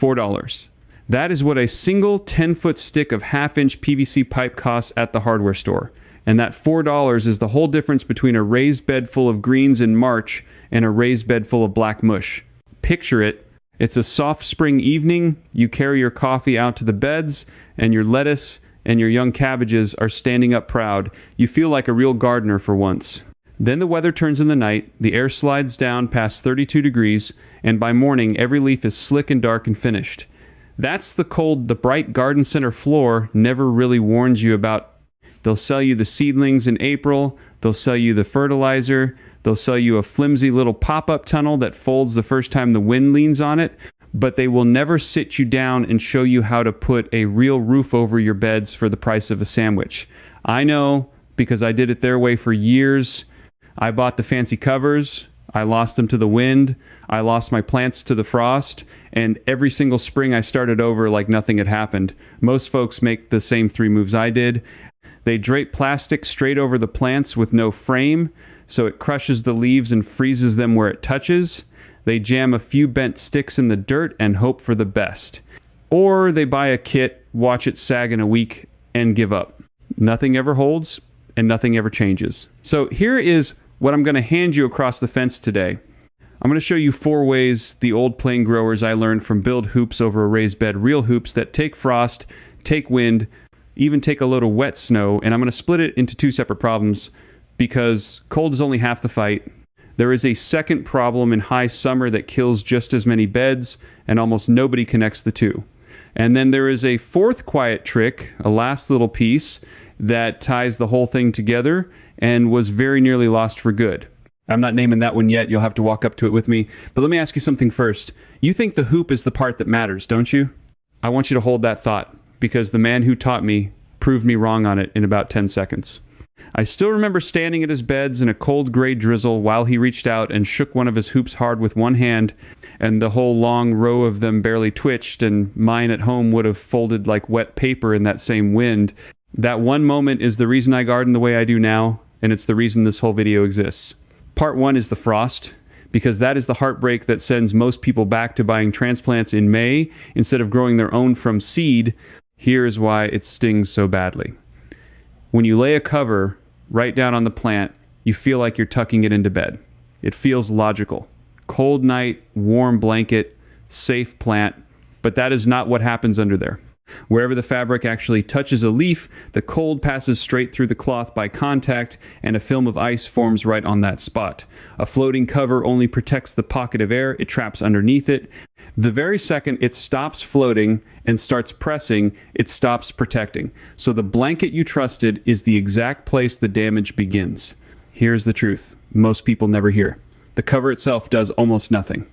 $4. That is what a single 10-foot stick of half-inch PVC pipe costs at the hardware store. And that $4 is the whole difference between a raised bed full of greens in March and a raised bed full of black mush. Picture it. It's a soft spring evening. You carry your coffee out to the beds, and your lettuce and your young cabbages are standing up proud. You feel like a real gardener for once. Then the weather turns in the night, the air slides down past 32 degrees, and by morning every leaf is slick and dark and finished. That's the cold the bright garden center floor never really warns you about. They'll sell you the seedlings in April, they'll sell you the fertilizer, they'll sell you a flimsy little pop-up tunnel that folds the first time the wind leans on it, but they will never sit you down and show you how to put a real roof over your beds for the price of a sandwich. I know, because I did it their way for years. I bought the fancy covers, I lost them to the wind, I lost my plants to the frost, and every single spring I started over like nothing had happened. Most folks make the same 3 moves I did. They drape plastic straight over the plants with no frame, so it crushes the leaves and freezes them where it touches. They jam a few bent sticks in the dirt and hope for the best. Or they buy a kit, watch it sag in a week, and give up. Nothing ever holds, and nothing ever changes. So here is what I'm going to hand you across the fence today. I'm going to show you 4 ways the old plane growers I learned from build hoops over a raised bed, real hoops that take frost, take wind, even take a load of wet snow, and I'm going to split it into 2 separate problems because cold is only half the fight. There is a second problem in high summer that kills just as many beds, and almost nobody connects the 2. And then there is a 4th quiet trick, a last little piece, that ties the whole thing together and was very nearly lost for good. I'm not naming that one yet. You'll have to walk up to it with me. But let me ask you something first. You think the hoop is the part that matters, don't you? I want you to hold that thought, because the man who taught me proved me wrong on it in about 10 seconds. I still remember standing at his beds in a cold gray drizzle while he reached out and shook one of his hoops hard with one hand, and the whole long row of them barely twitched, and mine at home would have folded like wet paper in that same wind. That one moment is the reason I garden the way I do now, and it's the reason this whole video exists. Part 1 is the frost, because that is the heartbreak that sends most people back to buying transplants in May instead of growing their own from seed. Here is why it stings so badly. When you lay a cover right down on the plant, you feel like you're tucking it into bed. It feels logical. Cold night, warm blanket, safe plant, but that is not what happens under there. Wherever the fabric actually touches a leaf, the cold passes straight through the cloth by contact, and a film of ice forms right on that spot. A floating cover only protects the pocket of air it traps underneath it. The very second it stops floating and starts pressing, it stops protecting. So the blanket you trusted is the exact place the damage begins. Here's the truth most people never hear. The cover itself does almost nothing.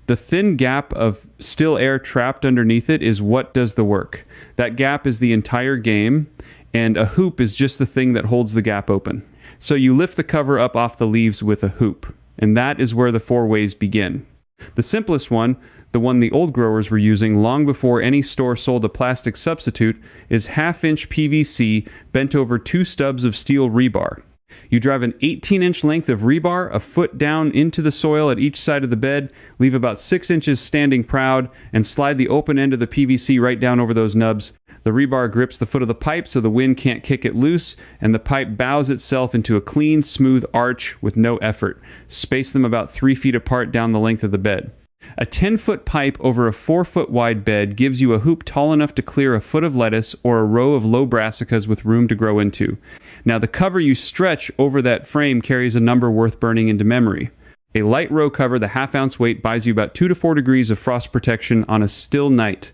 The thin gap of still air trapped underneath it is what does the work. That gap is the entire game, and a hoop is just the thing that holds the gap open. So you lift the cover up off the leaves with a hoop, and that is where the 4 ways begin. The simplest one, the one the old growers were using long before any store sold a plastic substitute, is half-inch PVC bent over 2 stubs of steel rebar. You drive an 18-inch length of rebar a foot down into the soil at each side of the bed, leave about 6 inches standing proud, and slide the open end of the PVC right down over those nubs. The rebar grips the foot of the pipe so the wind can't kick it loose, and the pipe bows itself into a clean, smooth arch with no effort. Space them about 3 feet apart down the length of the bed. A 10-foot pipe over a 4-foot wide bed gives you a hoop tall enough to clear a foot of lettuce or a row of low brassicas with room to grow into. Now, the cover you stretch over that frame carries a number worth burning into memory. A light row cover, the half-ounce weight, buys you about 2 to 4 degrees of frost protection on a still night.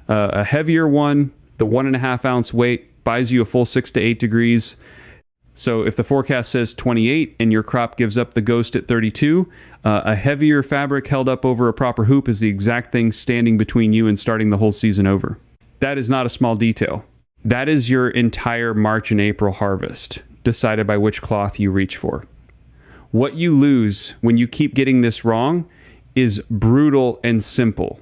A heavier one, the 1.5-ounce weight, buys you a full 6 to 8 degrees. So if the forecast says 28 and your crop gives up the ghost at 32, a heavier fabric held up over a proper hoop is the exact thing standing between you and starting the whole season over. That is not a small detail. That is your entire March and April harvest, decided by which cloth you reach for. What you lose when you keep getting this wrong is brutal and simple.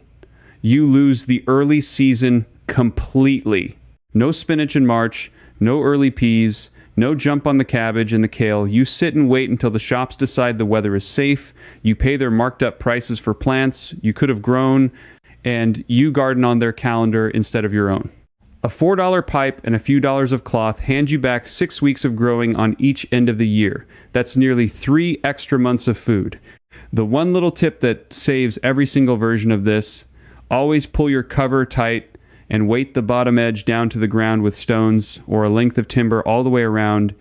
You lose the early season completely. No spinach in March, no early peas, no jump on the cabbage and the kale. You sit and wait until the shops decide the weather is safe. You pay their marked up prices for plants you could have grown, and you garden on their calendar instead of your own. A $4 pipe and a few dollars of cloth hand you back 6 weeks of growing on each end of the year. That's nearly 3 extra months of food. The one little tip that saves every single version of this: always pull your cover tight and weight the bottom edge down to the ground with stones or a length of timber all the way around,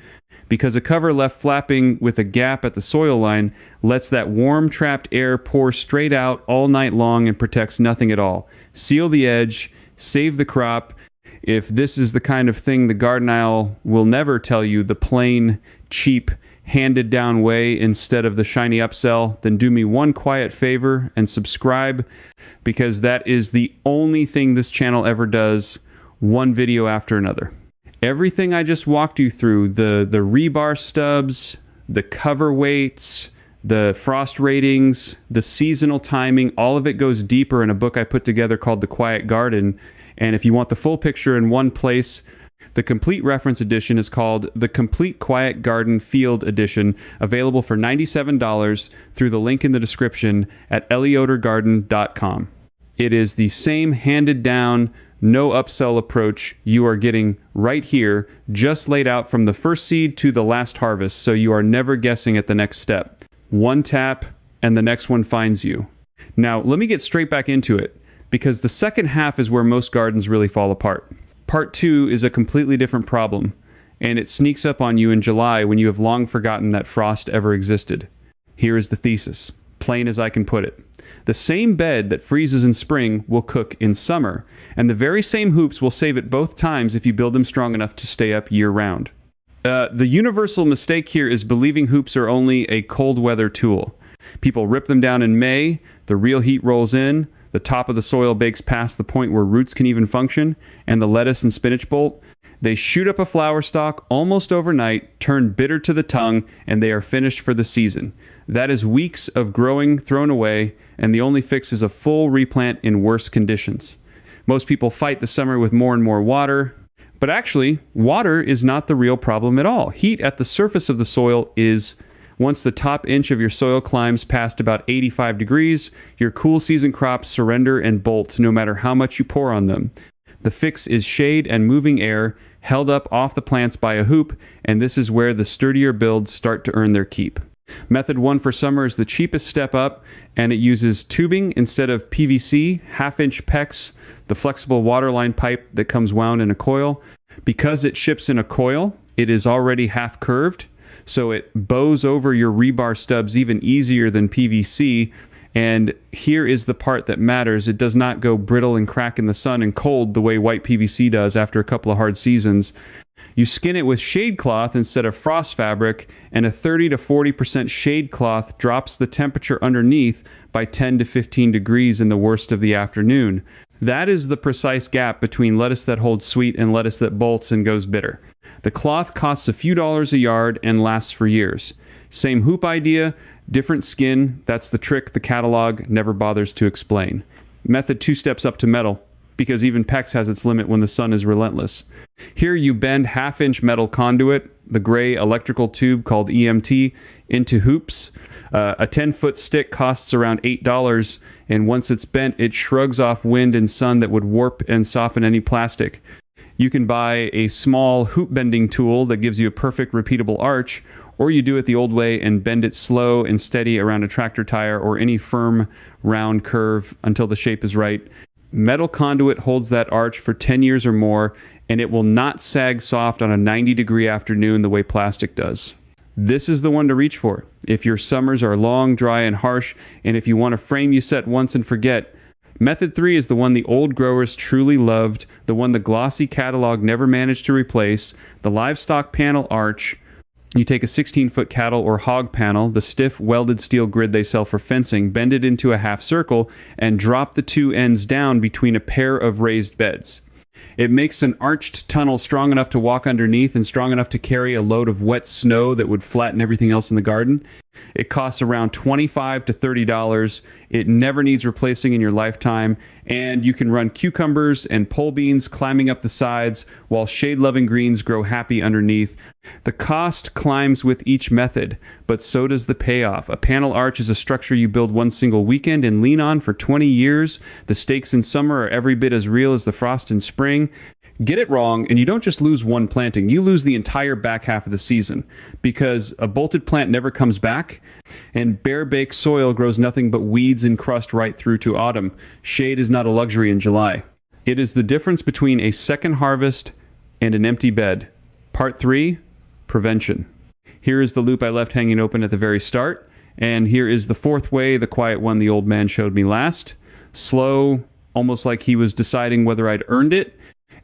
because a cover left flapping with a gap at the soil line lets that warm trapped air pour straight out all night long and protects nothing at all. Seal the edge, save the crop. If this is the kind of thing the garden aisle will never tell you the plain, cheap, handed down way instead of the shiny upsell, then do me one quiet favor and subscribe, because that is the only thing this channel ever does, one video after another. Everything I just walked you through, the rebar stubs, the cover weights, the frost ratings, the seasonal timing, all of it goes deeper in a book I put together called The Quiet Garden. And if you want the full picture in one place, the complete reference edition is called the Complete Quiet Garden Field Edition, available for $97 through the link in the description at eliodergarden.com. It is the same handed down, no upsell approach you are getting right here, just laid out from the first seed to the last harvest, so you are never guessing at the next step. One tap, and the next one finds you. Now, let me get straight back into it, because the second half is where most gardens really fall apart. Part 2 is a completely different problem, and it sneaks up on you in July when you have long forgotten that frost ever existed. Here is the thesis, plain as I can put it. The same bed that freezes in spring will cook in summer, and the very same hoops will save it both times if you build them strong enough to stay up year-round. The universal mistake here is believing hoops are only a cold weather tool. People rip them down in May, the real heat rolls in, the top of the soil bakes past the point where roots can even function, and the lettuce and spinach bolt. They shoot up a flower stalk almost overnight, turn bitter to the tongue, and they are finished for the season. That is weeks of growing thrown away, and the only fix is a full replant in worse conditions. Most people fight the summer with more and more water, but actually, water is not the real problem at all. Heat at the surface of the soil is. Once the top inch of your soil climbs past about 85 degrees, your cool season crops surrender and bolt no matter how much you pour on them. The fix is shade and moving air held up off the plants by a hoop, and this is where the sturdier builds start to earn their keep. Method 1 for summer is the cheapest step up, and it uses tubing instead of PVC, half-inch PEX, the flexible waterline pipe that comes wound in a coil. Because it ships in a coil, it is already half curved, so it bows over your rebar stubs even easier than PVC. And here is the part that matters. It does not go brittle and crack in the sun and cold the way white PVC does after a couple of hard seasons. You skin it with shade cloth instead of frost fabric, and a 30 to 40% shade cloth drops the temperature underneath by 10 to 15 degrees in the worst of the afternoon. That is the precise gap between lettuce that holds sweet and lettuce that bolts and goes bitter. The cloth costs a few dollars a yard and lasts for years. Same hoop idea, different skin. That's the trick the catalog never bothers to explain. Method 2 steps up to metal, because even PEX has its limit when the sun is relentless. Here you bend half-inch metal conduit, the gray electrical tube called EMT, into hoops. A 10-foot stick costs around $8, and once it's bent, it shrugs off wind and sun that would warp and soften any plastic. You can buy a small hoop bending tool that gives you a perfect repeatable arch, or you do it the old way and bend it slow and steady around a tractor tire or any firm round curve until the shape is right. Metal conduit holds that arch for 10 years or more, and it will not sag soft on a 90-degree afternoon the way plastic does. This is the one to reach for if your summers are long, dry, and harsh, and if you want a frame you set once and forget. Method 3 is the one the old growers truly loved, the one the glossy catalog never managed to replace, the livestock panel arch. You take a 16-foot cattle or hog panel, the stiff welded steel grid they sell for fencing, bend it into a half circle, and drop the two ends down between a pair of raised beds. It makes an arched tunnel strong enough to walk underneath and strong enough to carry a load of wet snow that would flatten everything else in the garden. It costs around $25 to $30. It never needs replacing in your lifetime, and you can run cucumbers and pole beans climbing up the sides while shade-loving greens grow happy underneath. The cost climbs with each method, but so does the payoff. A panel arch is a structure you build one single weekend and lean on for 20 years. The stakes in summer are every bit as real as the frost in spring. Get it wrong, and you don't just lose one planting, you lose the entire back half of the season, because a bolted plant never comes back, and bare-baked soil grows nothing but weeds and crust right through to autumn. Shade is not a luxury in July. It is the difference between a second harvest and an empty bed. Part 3, prevention. Here is the loop I left hanging open at the very start, and here is the fourth way, the quiet one the old man showed me last. Slow, almost like he was deciding whether I'd earned it.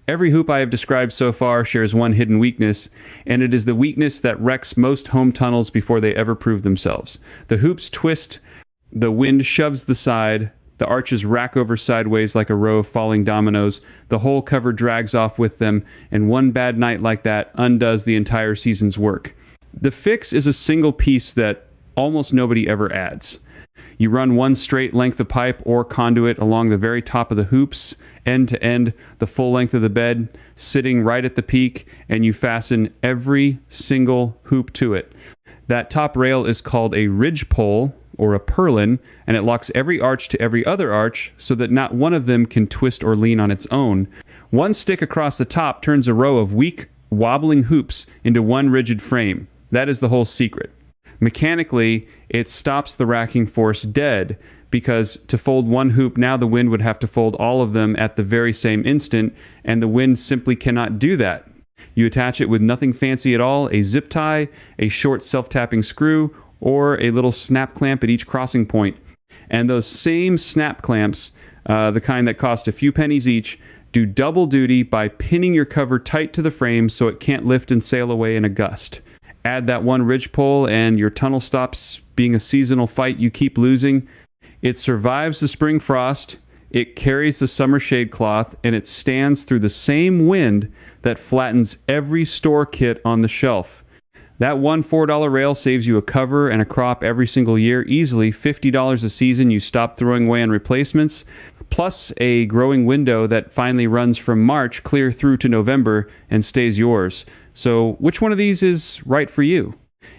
Every hoop I have described so far shares one hidden weakness, and it is the weakness that wrecks most home tunnels before they ever prove themselves. The hoops twist, the wind shoves the side, the arches rack over sideways like a row of falling dominoes, the whole cover drags off with them, and one bad night like that undoes the entire season's work. The fix is a single piece that almost nobody ever adds. You run one straight length of pipe or conduit along the very top of the hoops, end to end, the full length of the bed, sitting right at the peak, and you fasten every single hoop to it. That top rail is called a ridge pole, or a purlin, and it locks every arch to every other arch so that not one of them can twist or lean on its own. One stick across the top turns a row of weak, wobbling hoops into one rigid frame. That is the whole secret. Mechanically, it stops the racking force dead, because to fold one hoop now the wind would have to fold all of them at the very same instant, and the wind simply cannot do that. You attach it with nothing fancy at all, a zip tie, a short self-tapping screw, or a little snap clamp at each crossing point. And those same snap clamps, the kind that cost a few pennies each, do double duty by pinning your cover tight to the frame so it can't lift and sail away in a gust. Add that one ridge pole and your tunnel stops being a seasonal fight you keep losing. It survives the spring frost, it carries the summer shade cloth, and it stands through the same wind that flattens every store kit on the shelf. That one $4 rail saves you a cover and a crop every single year, easily $50 a season you stop throwing away on replacements, plus a growing window that finally runs from March clear through to November and stays yours. So which one of these is right for you?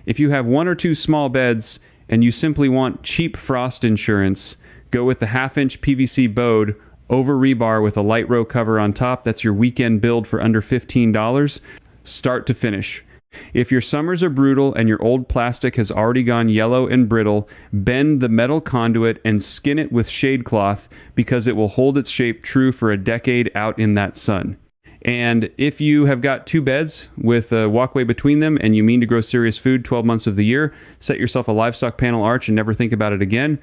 If you have one or two small beds and you simply want cheap frost insurance, go with the 1/2-inch PVC bode over rebar with a light row cover on top. That's your weekend build for under $15, start to finish. If your summers are brutal and your old plastic has already gone yellow and brittle, bend the metal conduit and skin it with shade cloth, because it will hold its shape true for a decade out in that sun. And if you have got two beds with a walkway between them and you mean to grow serious food 12 months of the year, set yourself a livestock panel arch and never think about it again.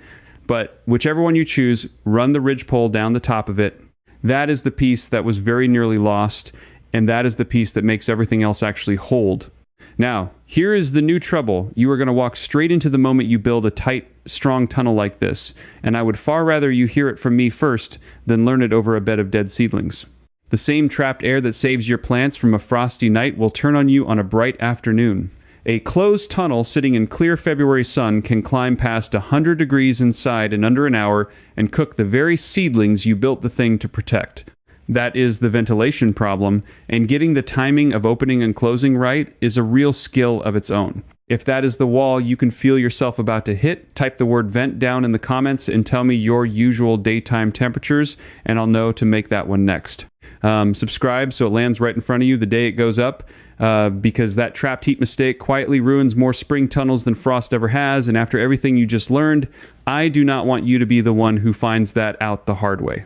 But whichever one you choose, run the ridge pole down the top of it. That is the piece that was very nearly lost, and that is the piece that makes everything else actually hold. Now, here is the new trouble. You are going to walk straight into the moment you build a tight, strong tunnel like this, and I would far rather you hear it from me first than learn it over a bed of dead seedlings. The same trapped air that saves your plants from a frosty night will turn on you on a bright afternoon. A closed tunnel sitting in clear February sun can climb past 100 degrees inside in under an hour and cook the very seedlings you built the thing to protect. That is the ventilation problem, and getting the timing of opening and closing right is a real skill of its own. If that is the wall you can feel yourself about to hit, type the word vent down in the comments and tell me your usual daytime temperatures, and I'll know to make that one next. Subscribe so it lands right in front of you the day it goes up, because that trapped heat mistake quietly ruins more spring tunnels than frost ever has, and after everything you just learned, I do not want you to be the one who finds that out the hard way.